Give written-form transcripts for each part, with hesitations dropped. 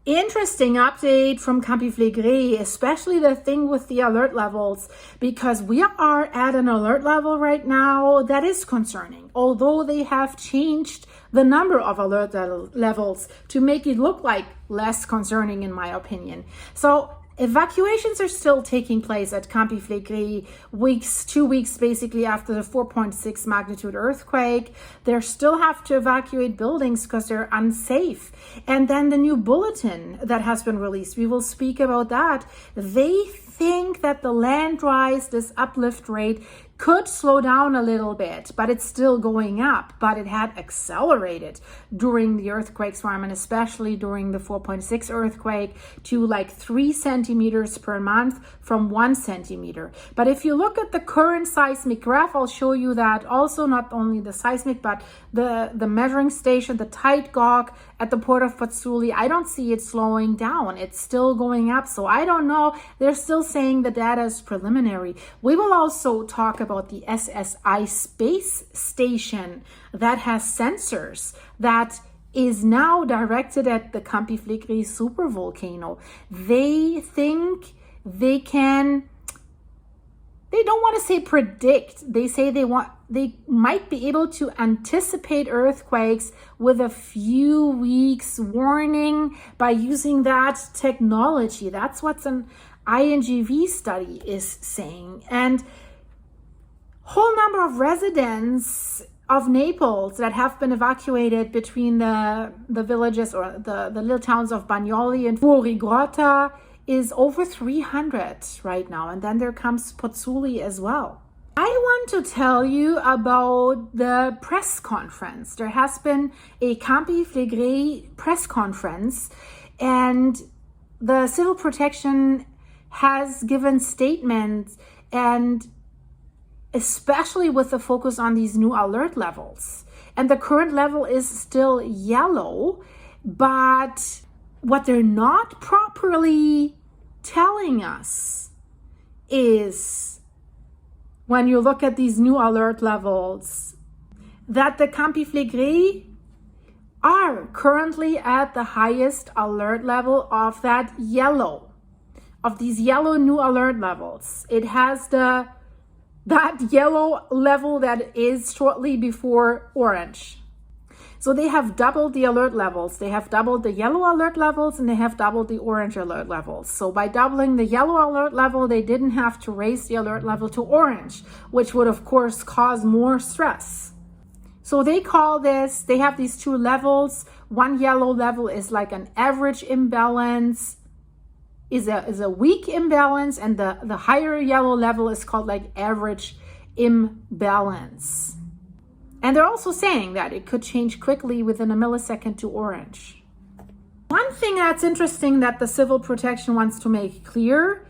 Interesting update from Campi Flegrei, especially the thing with the alert levels, because we are at an alert level right now that is concerning, although they have changed the number of alert levels to make it look like less concerning, in my opinion. So evacuations are still taking place at Campi Flegrei 2 weeks basically after the 4.6 magnitude earthquake. They still have to evacuate buildings because they're unsafe. And then the new bulletin that has been released, we will speak about that. They think that the land rise, this uplift rate, could slow down a little bit, but it's still going up. But it had accelerated during the earthquake swarm, and especially during the 4.6 earthquake, to like 3 centimeters per month from 1 centimeter. But if you look at the current seismic graph, I'll show you that also, not only the seismic, but the measuring station, the tide gauge at the port of Pozzuoli, I don't see it slowing down. It's still going up. So I don't know. They're still saying the data is preliminary. We will also talk about the SSI space station that has sensors that is now directed at the Campi Flegrei supervolcano. They think they don't want to say predict. They say they might be able to anticipate earthquakes with a few weeks warning by using that technology. That's what an INGV study is saying. And whole number of residents of Naples that have been evacuated between the villages or the little towns of Bagnoli and Fuorigrotta is over 300 right now. And then there comes Pozzuoli as well. I want to tell you about the press conference. There has been a Campi Flegrei press conference, and the civil protection has given statements, and especially with the focus on these new alert levels. And the current level is still yellow, but what they're not properly telling us is, when you look at these new alert levels, that the Campi Flegrei are currently at the highest alert level of these yellow new alert levels. It has that yellow level that is shortly before orange. So they have doubled the alert levels. They have doubled the yellow alert levels, and they have doubled the orange alert levels. So by doubling the yellow alert level, they didn't have to raise the alert level to orange, which would of course cause more stress. So they have these two levels. One yellow level is like an average imbalance, is a weak imbalance, and the higher yellow level is called like average imbalance. And they're also saying that it could change quickly within a millisecond to orange. One thing that's interesting that the civil protection wants to make clear,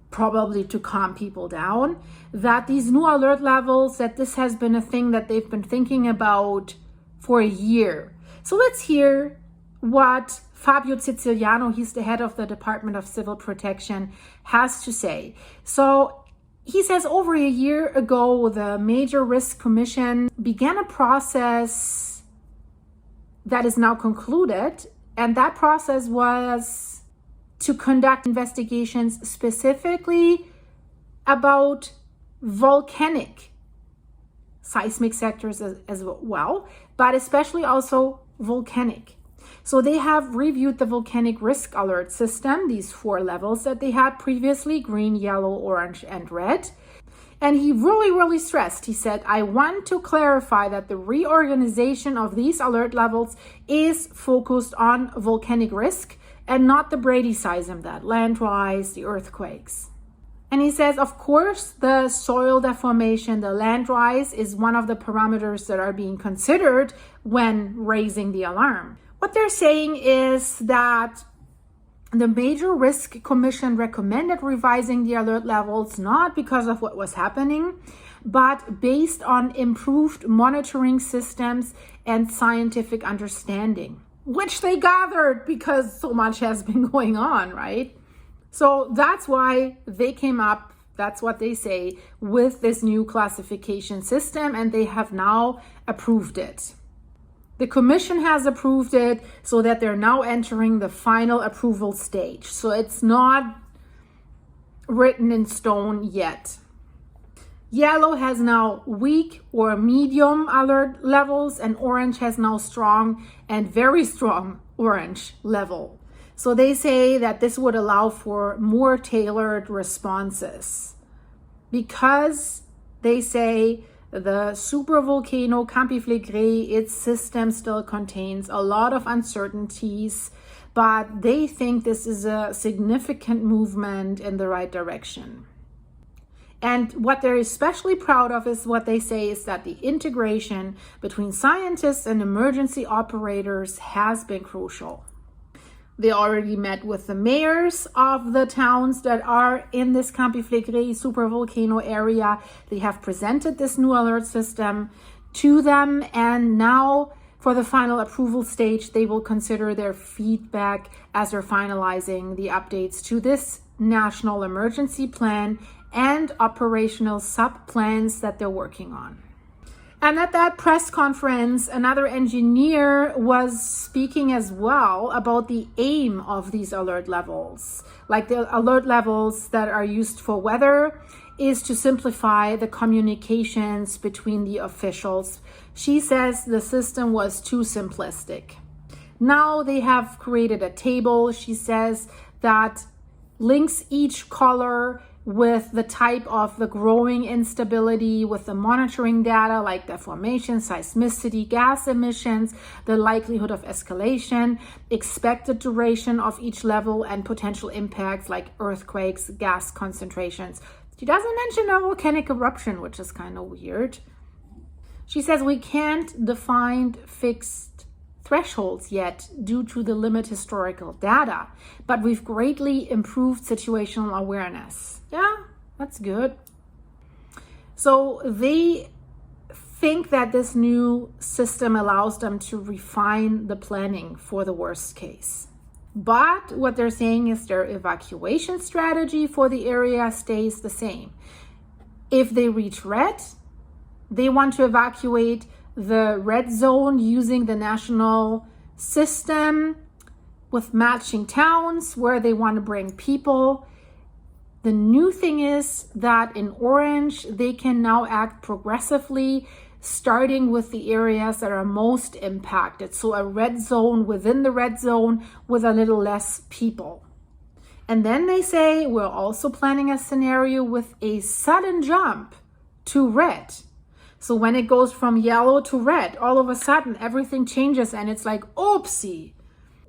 probably to calm people down, that these new alert levels, that this has been a thing that they've been thinking about for a year. So let's hear what Fabio Siciliano, he's the head of the Department of Civil Protection, has to say. So he says over a year ago, the Major Risk Commission began a process that is now concluded. And that process was to conduct investigations specifically about volcanic seismic sectors as well, but especially also volcanic. So they have reviewed the volcanic risk alert system, these 4 levels that they had previously: green, yellow, orange, and red. And he really stressed, he said, I want to clarify that the reorganization of these alert levels is focused on volcanic risk and not the Brady seism, that land rise, the earthquakes. And he says, of course, the soil deformation, the land rise, is one of the parameters that are being considered when raising the alarm. What they're saying is that the Major Risk Commission recommended revising the alert levels not because of what was happening, but based on improved monitoring systems and scientific understanding, which they gathered because so much has been going on, right? So that's why they came up, that's what they say, with this new classification system, and they have now approved it. The commission has approved it so that they're now entering the final approval stage. So it's not written in stone yet. Yellow has now weak or medium alert levels, and orange has now strong and very strong orange level. So they say that this would allow for more tailored responses, because they say the supervolcano Campi Flegrei, its system still contains a lot of uncertainties, but they think this is a significant movement in the right direction. And what they're especially proud of is what they say is that the integration between scientists and emergency operators has been crucial. They already met with the mayors of the towns that are in this Campi Flegrei supervolcano area. They have presented this new alert system to them, and now for the final approval stage, they will consider their feedback as they're finalizing the updates to this national emergency plan and operational sub-plans that they're working on. And at that press conference, another engineer was speaking as well about the aim of these alert levels. Like the alert levels that are used for weather is to simplify the communications between the officials. She says the system was too simplistic. Now they have created a table, she says, that links each color with the type of the growing instability, with the monitoring data like deformation, seismicity, gas emissions, the likelihood of escalation, expected duration of each level, and potential impacts like earthquakes, gas concentrations. She doesn't mention a volcanic eruption, which is kind of weird. She says we can't define fixed thresholds yet due to the limited historical data, but we've greatly improved situational awareness. Yeah, that's good. So they think that this new system allows them to refine the planning for the worst case. But what they're saying is their evacuation strategy for the area stays the same. If they reach red, they want to evacuate the red zone using the national system with matching towns where they want to bring people. The new thing is that in orange, they can now act progressively, starting with the areas that are most impacted. So a red zone within the red zone with a little less people. And then they say we're also planning a scenario with a sudden jump to red. So when it goes from yellow to red, all of a sudden everything changes and it's like, oopsie.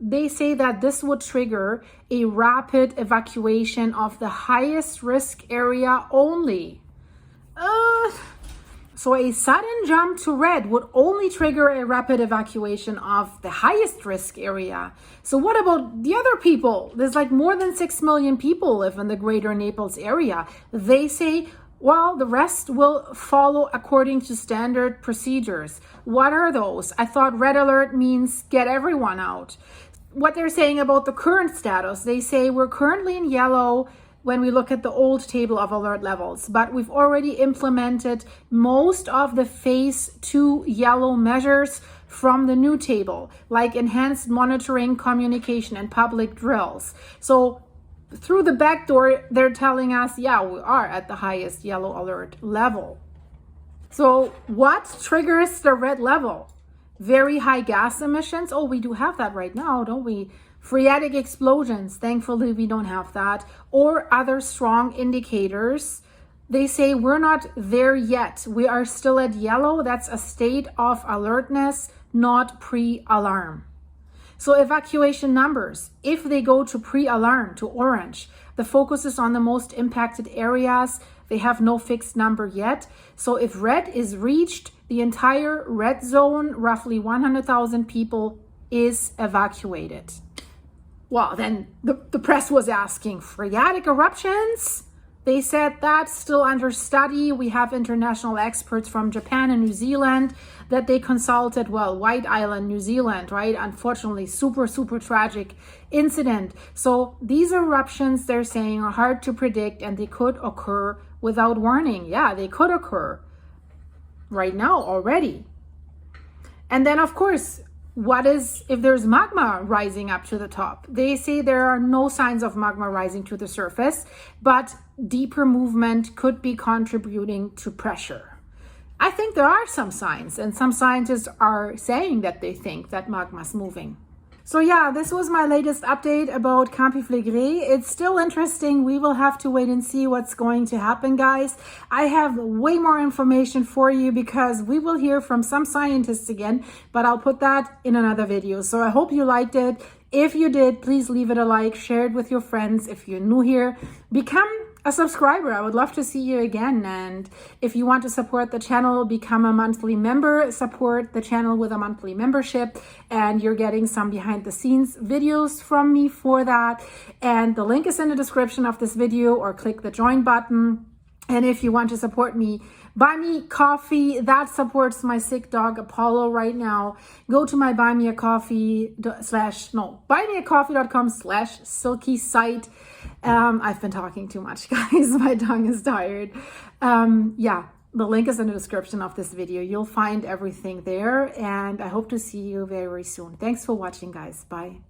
They say that this would trigger a rapid evacuation of the highest risk area only. So a sudden jump to red would only trigger a rapid evacuation of the highest risk area. So what about the other people? There's like more than 6 million people live in the greater Naples area. They say, well, the rest will follow according to standard procedures. What are those? I thought red alert means get everyone out. What they're saying about the current status, they say we're currently in yellow when we look at the old table of alert levels, but we've already implemented most of the phase 2 yellow measures from the new table, like enhanced monitoring, communication, and public drills. So through the back door, they're telling us, yeah, we are at the highest yellow alert level. So what triggers the red level? Very high gas emissions. Oh, we do have that right now, don't we? Phreatic explosions. Thankfully, we don't have that. Or other strong indicators. They say we're not there yet. We are still at yellow. That's a state of alertness, not pre-alarm. So evacuation numbers, if they go to pre-alarm, to orange, the focus is on the most impacted areas. They have no fixed number yet. So if red is reached, the entire red zone, roughly 100,000 people, is evacuated. Well, then the press was asking, phreatic eruptions? They said that's still under study. We have international experts from Japan and New Zealand that they consulted. Well, White Island, New Zealand, right? Unfortunately, super tragic incident. So these eruptions, they're saying, are hard to predict and they could occur without warning. Yeah, they could occur right now already. And then, of course, what is if there's magma rising up to the top? They say there are no signs of magma rising to the surface, but deeper movement could be contributing to pressure. I think there are some signs, and some scientists are saying that they think that magma is moving. So yeah, this was my latest update about Campi Flegrei. It's still interesting. We will have to wait and see what's going to happen, guys. I have way more information for you because we will hear from some scientists again, but I'll put that in another video. So I hope you liked it. If you did, please leave it a like, share it with your friends. If you're new here, become a subscriber. I would love to see you again. And if you want to support the channel, become a monthly member, support the channel with a monthly membership, and you're getting some behind the scenes videos from me for that. And the link is in the description of this video, or click the join button. And if you want to support me, buy me coffee. That supports my sick dog Apollo right now. Go to my buymeacoffee.com/silky site. I've been talking too much, guys. My tongue is tired. Yeah, the link is in the description of this video. You'll find everything there, and I hope to see you very soon. Thanks for watching, guys. Bye.